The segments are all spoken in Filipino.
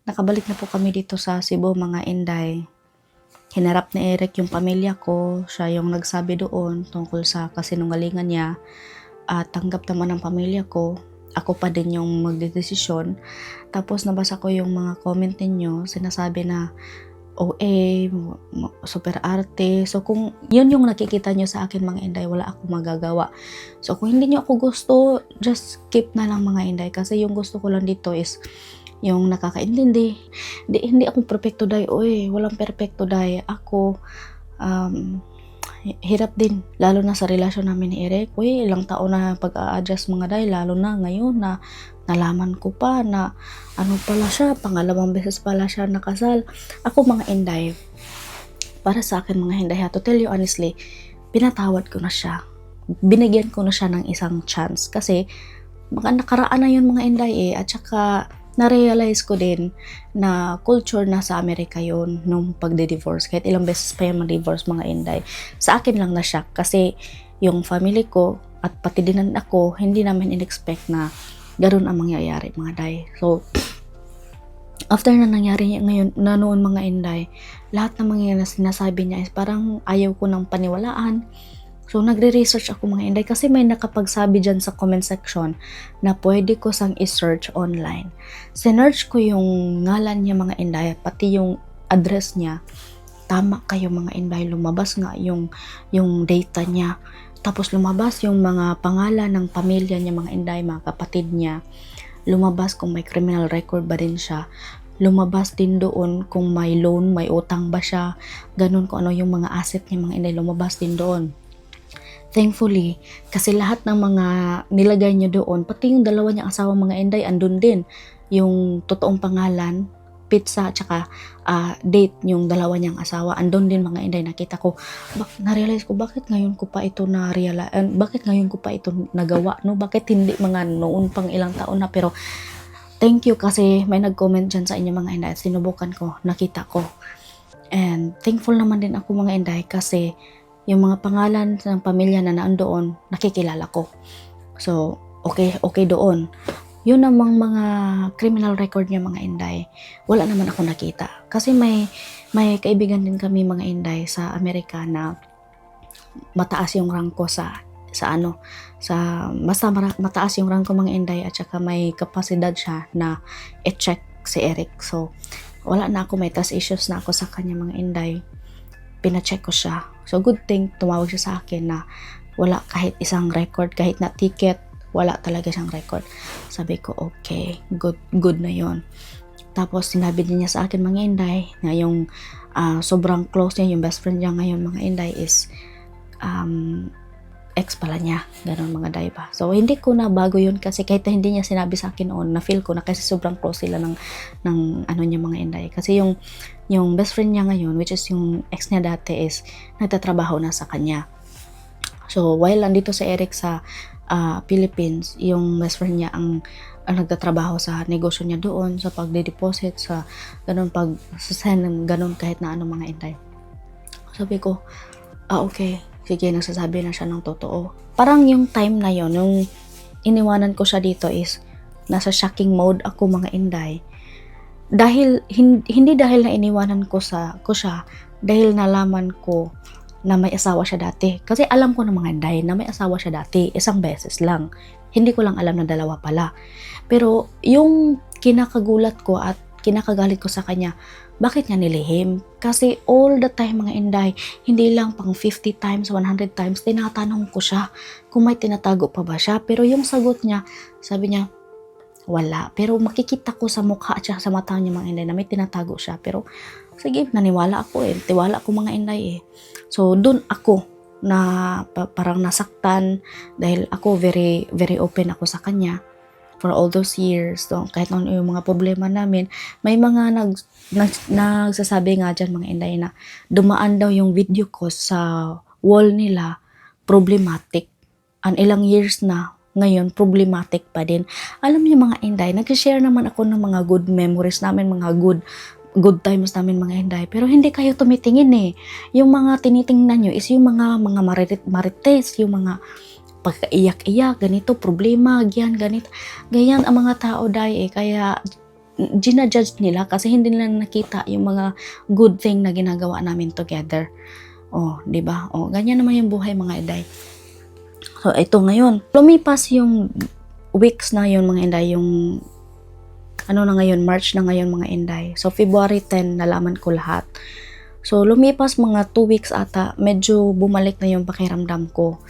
Nakabalik na po kami dito sa Cebu, mga Inday. Hinarap ni Eric yung pamilya ko. Siya yung nagsabi doon tungkol sa kasinungalingan niya. At tanggap naman ng pamilya ko. Ako pa din yung magdedesisyon. Tapos nabasa ko yung mga comment ninyo. Sinasabi na OA, super arte. So kung yun yung nakikita nyo sa akin, mga Inday, wala akong magagawa. So kung hindi nyo ako gusto, just keep na lang, mga Inday. Kasi yung gusto ko lang dito is yung nakakaintindi. Hindi ako perfecto, day. Oy, walang perfecto, day. Ako, hirap din. Lalo na sa relasyon namin ni Eric. Uy, ilang taon na pag-a-adjust, mga day. Lalo na ngayon na nalaman ko pa na ano pala siya, pangalawang beses pala siya nakasal. Ako, mga Inday, para sa akin, mga Inday, to tell you honestly, pinatawad ko na siya. Binigyan ko na siya ng isang chance. Kasi, nakaraan na yun, mga Inday, at saka na-realize ko din na culture na sa Amerika yun nung pagde-divorce. Kahit ilang beses pa yan ma-divorce, mga Inday. Sa akin lang na shock kasi yung family ko at pati din ako, hindi namin in-expect na ganoon ang mangyayari, mga Day. So, after na nangyari ngayon, na noon, mga Inday, lahat ng mga sinasabi niya is parang ayaw ko ng paniwalaan. So, nagre-research ako, mga Inday, kasi may nakapagsabi dyan sa comment section na pwede ko sang i-search online. Sinearch ko yung ngalan niya, mga Inday, pati yung address niya. Tama kayo, mga Inday, lumabas nga yung data niya. Tapos lumabas yung mga pangalan ng pamilya niya, mga Inday, mga kapatid niya. Lumabas kung may criminal record ba rin siya. Lumabas din doon kung may loan, may utang ba siya. Ganun kung ano yung mga asset niya, mga Inday, lumabas din doon. Thankfully, kasi lahat ng mga nilagay niya doon, pati yung dalawa niyang asawa, mga Inday, andun din. Yung totoong pangalan, pizza, tsaka date, yung dalawa niyang asawa, andun din, mga Inday. Nakita ko, na-realize ko, bakit ngayon ko pa ito na-realize, bakit ngayon ko pa ito nagawa, no? Bakit hindi mga noon pang ilang taon na, pero thank you kasi may nag-comment dyan sa inyo, mga Inday, at sinubukan ko, nakita ko. And thankful naman din ako, mga Inday, kasi yung mga pangalan ng pamilya na naandoon, nakikilala ko. So, okay doon. Yun namang mga criminal record niya, mga Inday, wala naman ako nakita. Kasi may kaibigan din kami, mga Inday, sa Amerika na mataas yung ranko sa basta mataas yung ranko, mga Inday, at saka may kapasidad siya na i-check si Eric. So, wala na ako, may trust issues na ako sa kanya, mga Inday. Pina-check ko siya. So, good thing, tumawag siya sa akin na wala kahit isang record, kahit na ticket, wala talaga siyang record. Sabi ko, okay, good na yon. Tapos, sinabi din niya sa akin, mga Inday, na yung sobrang close niya, yung best friend niya ngayon, mga Inday, is ex pala niya. Ganon, mga Day ba. So, hindi ko na bago yun kasi kahit na hindi niya sinabi sa akin noon, na-feel ko na kasi sobrang close sila ng ano niya, mga Inday. Kasi yung best friend niya ngayon, which is yung ex niya dati, is nagtatrabaho na sa kanya. So, while nandito si Eric sa Philippines, yung best friend niya ang nagtatrabaho sa negosyo niya doon, sa pagde-deposit, sa ganun, pag-send, ganun, kahit na ano, mga Inday. Sabi ko, okay, sige, nagsasabi na siya ng totoo. Parang yung time na yon, nung iniwanan ko siya dito, is nasa shocking mode ako, mga Inday. Dahil hindi dahil na iniwanan ko siya, dahil nalaman ko na may asawa siya dati. Kasi alam ko na, mga Inday, na may asawa siya dati, isang beses lang. Hindi ko lang alam na dalawa pala. Pero yung kinakagulat ko at kinakagalit ko sa kanya, bakit niya nilihim? Kasi all the time, mga Inday, hindi lang pang 50 times, 100 times, tinatanong ko siya kung may tinatago pa ba siya. Pero yung sagot niya, sabi niya, wala. Pero makikita ko sa mukha at sa mata niya, mga Inday, na may tinatago siya. Pero sige, naniwala ako eh. Tiwala ko, mga Inday eh. So, dun ako na parang nasaktan dahil ako very, very open ako sa kanya for all those years. So, kahit ano yung mga problema namin, may mga nagsasabi nga dyan, mga Inday, na dumaan daw yung video ko sa wall nila, problematic. An ilang years na, ngayon, problematic pa din. Alam niyo, mga Inday, nag-share naman ako ng mga good memories namin, mga good times namin, mga Inday. Pero hindi kayo tumitingin eh. Yung mga tinitingnan nyo is yung mga marites, yung mga pagkaiyak-iyak, ganito, problema, ganito. Ganyan ang mga tao, Day, eh. Kaya ginajudge nila kasi hindi nila nakita yung mga good thing na ginagawa namin together. Oh, 'di ba? Oh, ganyan naman yung buhay mga Inday. So, ito ngayon. Lumipas yung weeks na yun mga Inday, yung ano na ngayon, March na ngayon mga Inday. So, February 10, nalaman ko lahat. So, lumipas mga 2 weeks ata, medyo bumalik na yung pakiramdam ko.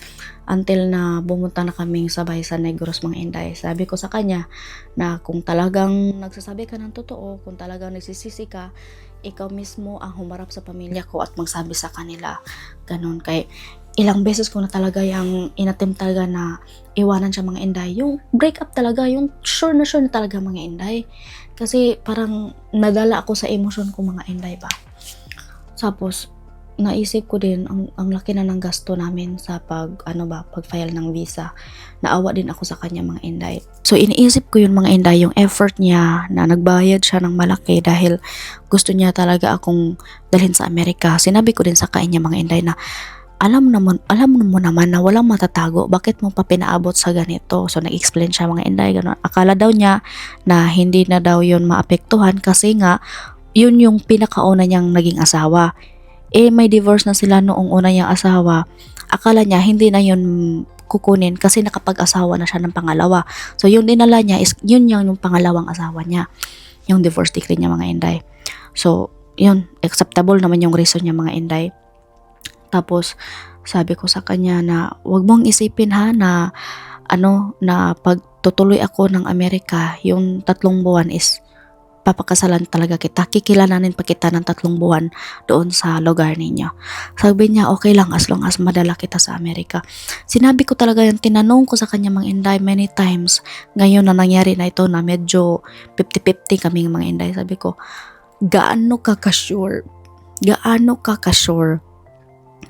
Until na bumunta na kaming sabay sa Negros mga Inday. Sabi ko sa kanya na kung talagang nagsasabi ka ng totoo, kung talagang nagsisisi ka, ikaw mismo ang humarap sa pamilya ko at magsabi sa kanila. Ganun. Kay ilang beses ko na talaga yung inattempt talaga na iwanan siya mga Inday. Yung break up talaga, yung sure na talaga mga Inday. Kasi parang nadala ako sa emosyon ko mga Inday ba. Tapos, naisip ko din ang laki na ng gasto namin sa pag-file ng visa. Naawa din ako sa kanya mga Inday. So iniisip ko yun mga Inday, yung effort niya na nagbayad siya ng malaki dahil gusto niya talaga akong dalhin sa Amerika. Sinabi ko din sa kanya mga Inday na alam mo naman na walang matatago, bakit mo pa pinaabot sa ganito? So nag-explain siya mga Inday, ganun. Akala daw niya na hindi na daw yun maapektuhan kasi nga yun yung pinakauna niyang naging asawa. May divorce na sila noong una niyang asawa. Akala niya hindi na yun kukunin kasi nakapag-asawa na siya ng pangalawa. So yung dinala niya is yun yung pangalawang asawa niya. Yung divorce decree niya mga Inday. So yun, acceptable naman yung reason niya mga Inday. Tapos sabi ko sa kanya na wag mong isipin ha na na pag tutuloy ako ng Amerika, yung 3 buwan is papakasalan talaga kita. Kikilalanin pa kita ng 3 buwan doon sa lugar ninyo. Sabi niya, okay lang as long as madala kita sa Amerika. Sinabi ko talaga yung tinanong ko sa kanya mga Inday many times. Ngayon na nangyari na ito na medyo 50-50 kaming mga Inday. Sabi ko, gaano ka ka-sure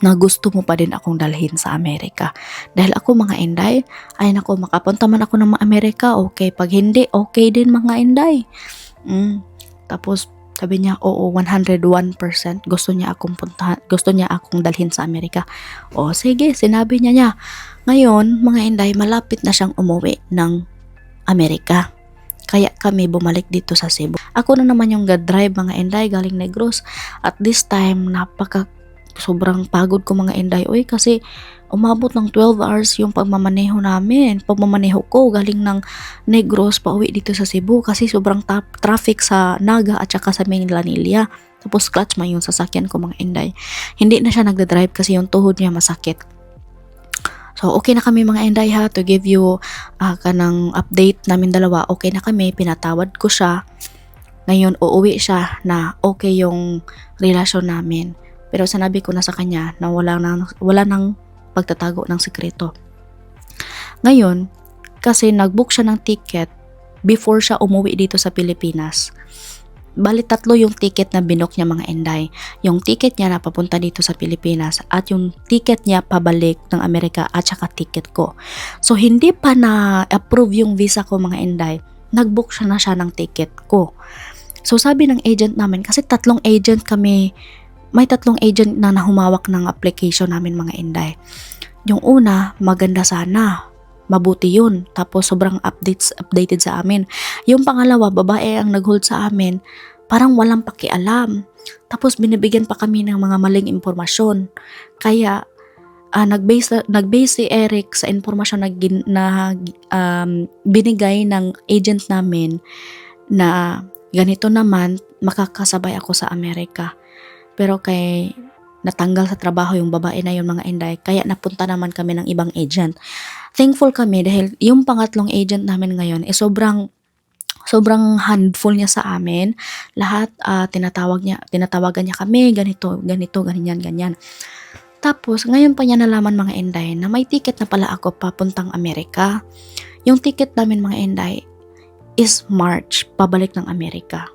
na gusto mo pa din akong dalhin sa Amerika? Dahil ako mga Inday, ay nako, makapunta man ako ng Amerika, okay. Pag hindi, okay din mga Inday. Tapos sabi niya, oo, 101% gusto niya akong dalhin sa Amerika. O sige, sinabi niya. Ngayon, mga Inday, malapit na siyang umuwi ng Amerika. Kaya kami bumalik dito sa Cebu. Ako na naman yung drive mga Inday galing Negros. At this time, sobrang pagod ko mga Inday. Kasi umabot ng 12 hours yung pagmamaneho ko galing ng Negros pauwi dito sa Cebu kasi sobrang traffic sa Naga at saka sa Manila. Tapos clutch man yung sasakyan ko mga Inday. Hindi na siya nagda-drive kasi yung tuhod niya masakit. So okay na kami mga Inday ha, to give you kanang update namin dalawa. Okay na kami, pinatawad ko siya. Ngayon uuwi siya na okay yung relasyon namin. Pero sinabi ko na sa kanya na wala nang pagtatago ng sekreto. Ngayon, kasi nag-book siya ng ticket before siya umuwi dito sa Pilipinas. Bali 3 yung ticket na binook niya mga Inday. Yung ticket niya na papunta dito sa Pilipinas at yung ticket niya pabalik ng Amerika at saka ticket ko. So hindi pa na-approve yung visa ko mga Inday. Nag-book siya ng ticket ko. So sabi ng agent namin, kasi 3 agent kami, may 3 agent na humawak ng application namin mga Inday. Yung una, maganda sana. Mabuti yun. Tapos sobrang updated sa amin. Yung pangalawa, babae ang nag-hold sa amin. Parang walang pakialam. Tapos binibigyan pa kami ng mga maling impormasyon. Kaya nag-base si Eric sa impormasyon na binigay ng agent namin na ganito naman makakasabay ako sa Amerika. Pero kay natanggal sa trabaho yung babae na yun mga Inday, kaya napunta naman kami ng ibang agent. Thankful kami dahil yung pangatlong agent namin ngayon sobrang handful niya sa amin. Lahat tinatawagan niya kami, ganito, ganyan. Tapos ngayon pa niya nalaman mga Inday na may ticket na pala ako papuntang Amerika. Yung ticket namin mga Inday is March, pabalik ng Amerika.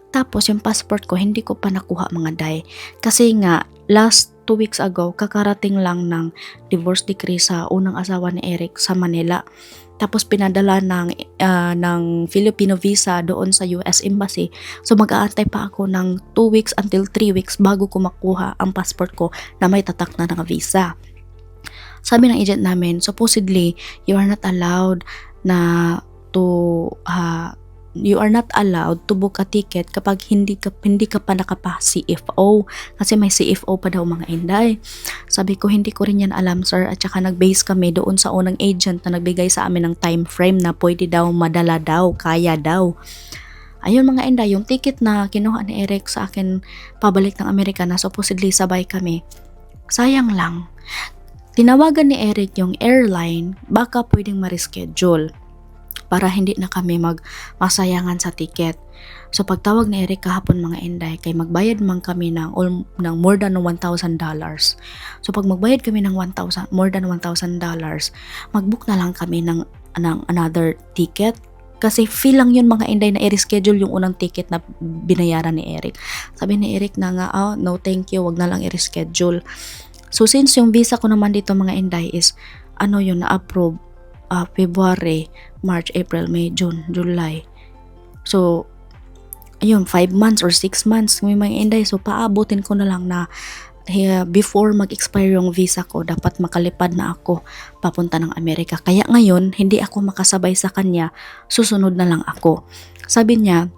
Tapos yung passport ko hindi ko pa nakuha mga Day. Kasi nga last 2 weeks ago kakarating lang ng divorce decree sa unang asawa ni Eric sa Manila. Tapos pinadala ng Filipino visa doon sa US Embassy. So mag-aantay pa ako ng 2 weeks until 3 weeks bago ko makuha ang passport ko na may tatak na ng visa. Sabi ng agent namin, supposedly you are not allowed na to you are not allowed to book a ticket kapag hindi ka pa nakapa CFO, kasi may CFO pa daw mga inday. Sabi ko hindi ko rin yan alam sir, at saka nag-base kami doon sa unang agent na nagbigay sa amin ng time frame na pwede daw madala daw, kaya daw. Ayun mga inday, yung ticket na kinuha ni Eric sa akin pabalik ng Amerika na supposedly sabay kami, sayang lang. Tinawagan ni Eric yung airline, baka pwedeng ma-reschedule para hindi na kami masayangan sa ticket. So pagtawag ni Eric kahapon mga inday, kay magbayad man kami ng more than $1,000. So pag magbayad kami ng more than $1,000, mag-book na lang kami ng another ticket. Kasi feel lang yun mga inday na i-reschedule yung unang ticket na binayaran ni Eric. Sabi ni Eric na nga, oh, no thank you, wag na lang i-reschedule. So since yung visa ko naman dito mga inday is na-approve February, March, April, May, June, July. So ayun, 5 months or 6 months may mga inday. So paabutin ko na lang na before mag-expire yung visa ko, dapat makalipad na ako papunta ng Amerika. Kaya ngayon, hindi ako makasabay sa kanya, susunod na lang ako. Sabi niya,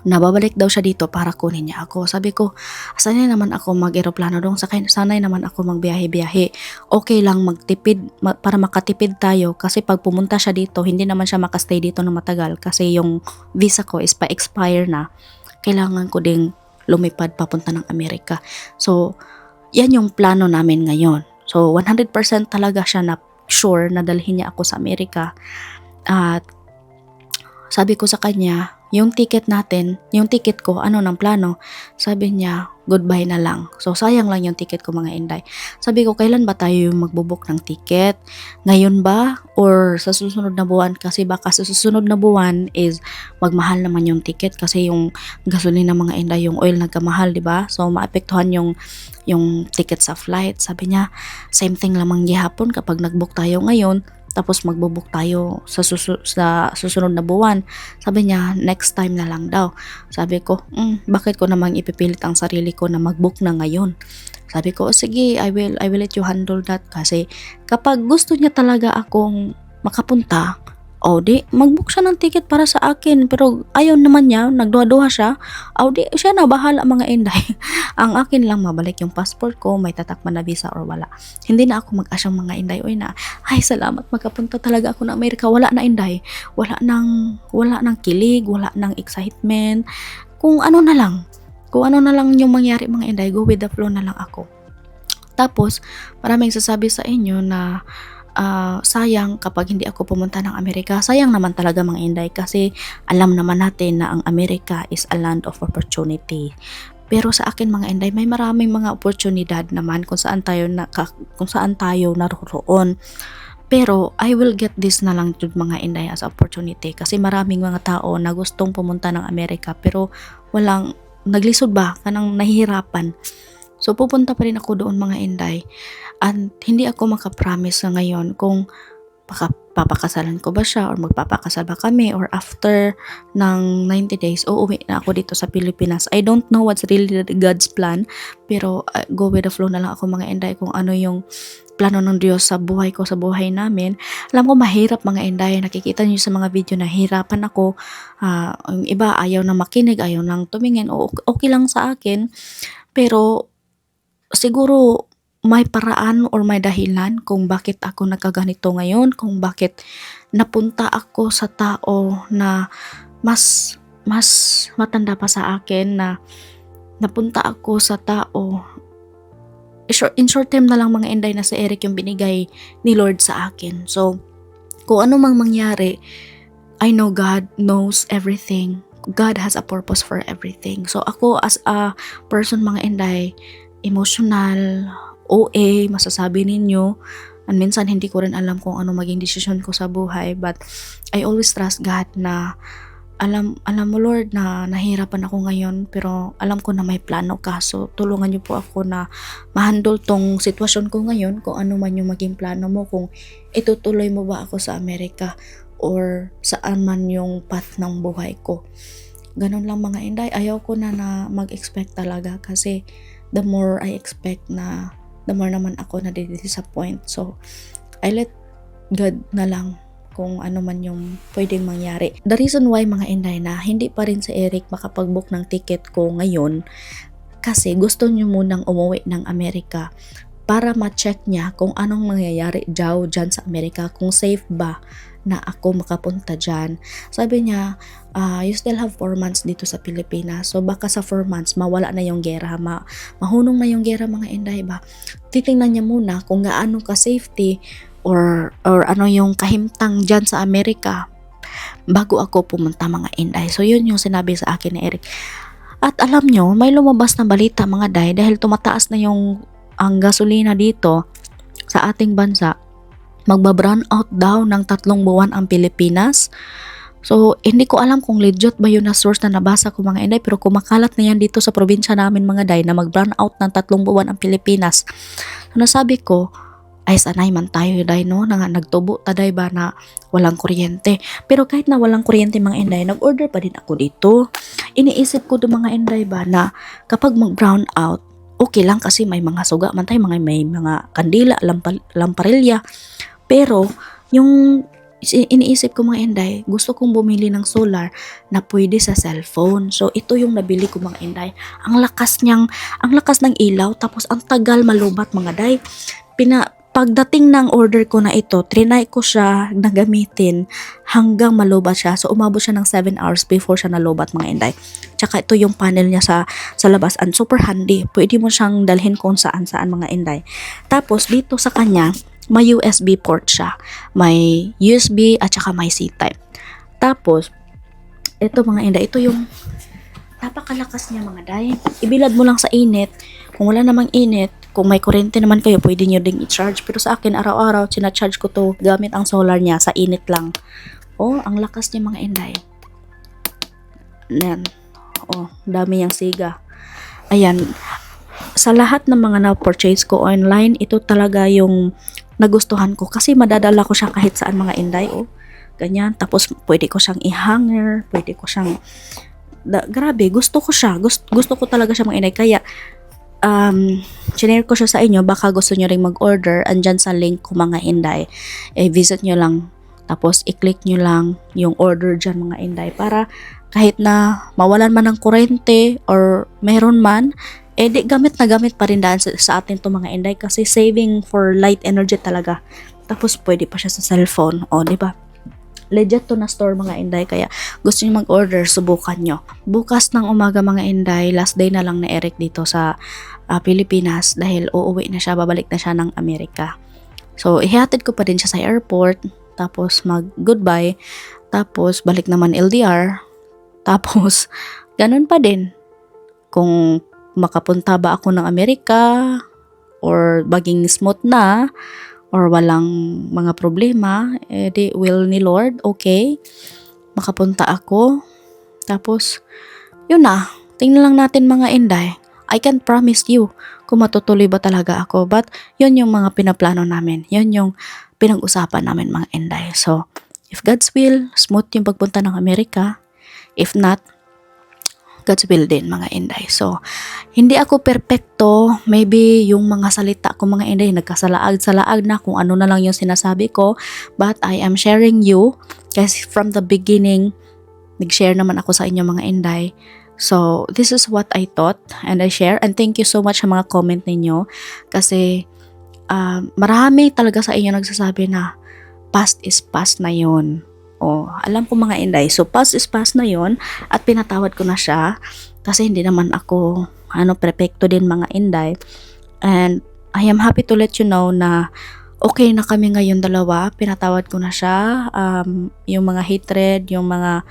nababalik daw siya dito para kunin niya ako. Sabi ko, sanay naman ako mag-eroplano dong, sanay naman ako magbiyahe-biyahe. Okay lang magtipid, para makatipid tayo, kasi pag pumunta siya dito, hindi naman siya makastay dito ng matagal kasi yung visa ko is pa-expire na. Kailangan ko ding lumipad papunta ng Amerika. So, yan yung plano namin ngayon. So, 100% talaga siya na sure na dalhin niya ako sa Amerika. At sabi ko sa kanya, yung ticket ko, ng plano? Sabi niya, goodbye na lang. So, sayang lang yung ticket ko mga inday. Sabi ko, kailan ba tayo yung magbubook ng ticket? Ngayon ba? Or sa susunod na buwan? Kasi baka sa susunod na buwan is magmahal naman yung ticket kasi yung gasolina mga inday, yung oil nagkamahal, di ba? So, maapektuhan yung ticket sa flight. Sabi niya, same thing lamang gihapon kapag nagbook tayo ngayon, tapos magbo-book tayo sa susunod na buwan. Sabi niya, next time na lang daw. Sabi ko, bakit ko namang ipipilit ang sarili ko na mag-book na ngayon? Sabi ko, sige, I will let you handle that. Kasi kapag gusto niya talaga akong makapunta, di mag-book siya ng ticket para sa akin. Pero ayaw naman niya, nagduha-duha siya. Di siya na bahala mga inday. Ang akin lang mabalik yung passport ko, may tatakman na visa or wala. Hindi na ako mag-asyang mga inday. Ay salamat, magkapunta talaga ako ng Amerika. Wala na inday. Wala nang kilig, wala nang excitement. Kung ano na lang yung mangyari mga inday, go with the flow na lang ako. Tapos, maraming sasabi sa inyo na sayang kapag hindi ako pumunta ng Amerika. Sayang naman talaga mga inday kasi alam naman natin na ang Amerika is a land of opportunity. Pero sa akin mga inday, may maraming mga oportunidad naman kung saan tayo naroon. Pero I will get this na lang jud mga inday as opportunity kasi maraming mga tao na gustong pumunta ng Amerika pero walang naglisod ba kanang nahihirapan. So pupunta pa rin ako doon mga inday. At hindi ako makapromise na ngayon kung papakasalan ko ba siya or magpapakasal ba kami or after ng 90 days uuwi na ako dito sa Pilipinas. I don't know what's really God's plan, pero go with the flow na lang ako mga inday kung ano yung plano ng Diyos sa buhay ko, sa buhay namin. Alam ko mahirap mga inday, nakikita niyo sa mga video na hirapan ako. Yung iba ayaw na makinig, ayaw nang tumingin, okay lang sa akin, pero siguro may paraan or may dahilan kung bakit ako nagkaganito ngayon, kung bakit napunta ako sa tao na mas matanda pa sa akin, na napunta ako sa tao. In short term na lang mga inday, na si Eric yung binigay ni Lord sa akin. So, kung ano mang mangyari, I know God knows everything. God has a purpose for everything. So, ako as a person mga inday, emotional, OA, masasabi ninyo. And minsan hindi ko rin alam kung ano maging desisyon ko sa buhay. But I always trust God na alam mo Lord na nahirapan ako ngayon, pero alam ko na may plano ka. So tulungan niyo po ako na ma-handle tong sitwasyon ko ngayon, kung ano man yung maging plano mo, kung itutuloy mo ba ako sa Amerika or saan man yung path ng buhay ko. Ganun lang mga inday. Ayaw ko na mag-expect talaga kasi the more I expect na the more naman ako na disappoint. So I let God na lang kung ano man yung pwedeng mangyari. The reason why mga inday na hindi pa rin si Eric makapag-book ng ticket ko ngayon, kasi gusto niyo munang umuwi ng Amerika para ma-check niya kung anong mangyayari dyan sa Amerika, kung safe ba na ako makapunta dyan. Sabi niya, you still have 4 months dito sa Pilipinas, so baka sa 4 months mawala na yung gera, mahunong na yung gera mga inday ba. Titingnan niya muna kung gaano ka safety or ano yung kahimtang dyan sa Amerika bago ako pumunta mga inday. So yun yung sinabi sa akin ni Eric. At alam nyo, may lumabas na balita mga day, dahil tumataas na yung ang gasolina dito sa ating bansa, magba-brown out daw ng 3 buwan ang Pilipinas. So, hindi ko alam kung legit ba yun na source na nabasa ko mga inday, pero kumakalat na yan dito sa probinsya namin mga day na mag-brown out ng 3 buwan ang Pilipinas. So, nasabi ko, ay sanay man tayo day no, na nagtubo taday ba na walang kuryente. Pero kahit na walang kuryente mga inday, nag-order pa din ako dito. Iniisip ko do mga inday ba na kapag mag-brown out, okay lang kasi may mga suga man tayo, may mga kandila, lamparilla. Pero, yung iniisip ko mga inday, gusto kong bumili ng solar na pwede sa cellphone. So, ito yung nabili ko mga inday. Ang lakas ng ilaw, tapos ang tagal malubat mga day. Pagdating ng order ko na ito, trinay ko siya na gamitin hanggang malubat siya. So, umabot siya ng 7 hours before siya nalubat mga inday. Tsaka ito yung panel niya sa labas. And super handy. Pwede mo siyang dalhin kung saan-saan mga inday. Tapos, dito sa kanya, may USB port siya. May USB at saka may C-type. Tapos, ito mga inday, ito yung napakalakas niya mga day. Ibilad mo lang sa init. Kung wala namang init, kung may kuryente naman kayo, pwede nyo ding i-charge. Pero sa akin, araw-araw, sinacharge ko to gamit ang solar niya sa init lang. Oh, ang lakas niya mga inday. Ayan. Oh, dami niyang siga. Ayan. Sa lahat ng mga na-purchase ko online, ito talaga yung nagustuhan ko. Kasi madadala ko siya kahit saan mga inday. Oh, ganyan. Tapos, pwede ko siyang i-hanger. Pwede ko siyang... grabe, gusto ko siya. Gusto ko talaga siya mga inday. Kaya, sinare ko siya sa inyo, baka gusto nyo ring mag-order. Andyan sa link ko mga inday, visit nyo lang, tapos i-click nyo lang yung order dyan mga inday, para kahit na mawalan man ng kuryente or meron man, di gamit na gamit pa rin daan sa atin to mga inday, kasi saving for light energy talaga. Tapos pwede pa siya sa cellphone, diba? Legit to na store mga inday, kaya gusto niyo mag-order, subukan nyo. Bukas ng umaga mga inday, last day na lang na Eric dito sa Pilipinas, dahil uuwi na siya, babalik na siya ng Amerika. So, ihatid ko pa din siya sa airport, tapos mag-goodbye, tapos balik naman LDR, tapos ganun pa din. Kung makapunta ba ako ng Amerika, or maging smooth na, or walang mga problema, di will ni Lord, okay, makapunta ako. Tapos, yun na, tingnan lang natin mga inday. I can't promise you kung matutuloy ba talaga ako, but yun yung mga pinaplano namin, yun yung pinag-usapan namin mga inday. So, if God's will, smooth yung pagpunta ng Amerika. If not, God's will din mga inday. So, hindi ako perpekto. Maybe yung mga salita ko mga inday, nagkasalaag-salaag na kung ano na lang yung sinasabi ko. But I am sharing you. Kasi from the beginning, nag-share naman ako sa inyo mga inday. So, this is what I thought and I share. And thank you so much sa mga comment ninyo. Kasi, marami talaga sa inyo nagsasabi na past is past na yun. Alam ko mga inday. So, past is past na yon, at pinatawad ko na siya kasi hindi naman ako perfecto din mga inday. And I am happy to let you know na okay na kami ngayon dalawa. Pinatawad ko na siya. Yung mga hatred, yung mga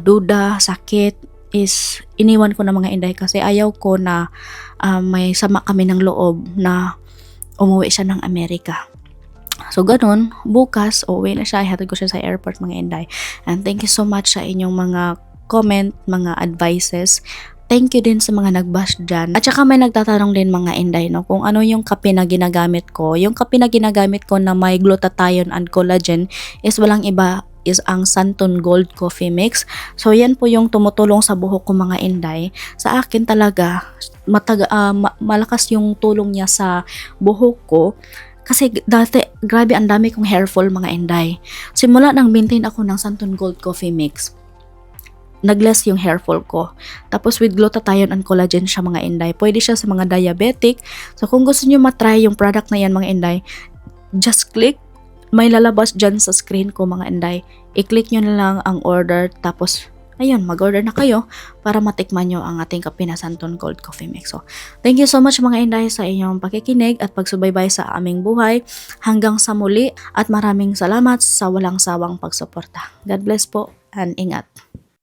duda, sakit is iniwan ko na mga inday, kasi ayaw ko na may sama kami ng loob na umuwi siya ng Amerika. So, ganun, bukas, uwi na siya, ihatid ko siya sa airport mga inday. And thank you so much sa inyong mga comment, mga advices. Thank you din sa mga nag-bash dyan. At saka may nagtatanong din mga inday, no, kung ano yung kape na ginagamit ko. Yung kape na ginagamit ko na may glutathione and collagen is walang iba, is ang Santon Gold Coffee Mix. So, yan po yung tumutulong sa buhok ko mga inday. Sa akin talaga, malakas yung tulong niya sa buhok ko. Kasi dati, grabe ang dami kong hair fall mga Inday. Simula nang maintain ako ng Santon Gold Coffee Mix, nagless yung hair fall ko. Tapos with glutathione and collagen siya mga Inday. Pwede siya sa mga diabetic. So kung gusto niyo matry yung product na yan mga Inday, just click. May lalabas dyan sa screen ko mga Inday. I-click nyo na lang ang order. Tapos, ayun, mag-order na kayo para matikman nyo ang ating Kape na Santon Gold Coffee Mix. So, thank you so much mga Inday sa inyong pakikinig at pagsubaybay sa aming buhay. Hanggang sa muli at maraming salamat sa walang sawang pagsuporta. God bless po and ingat.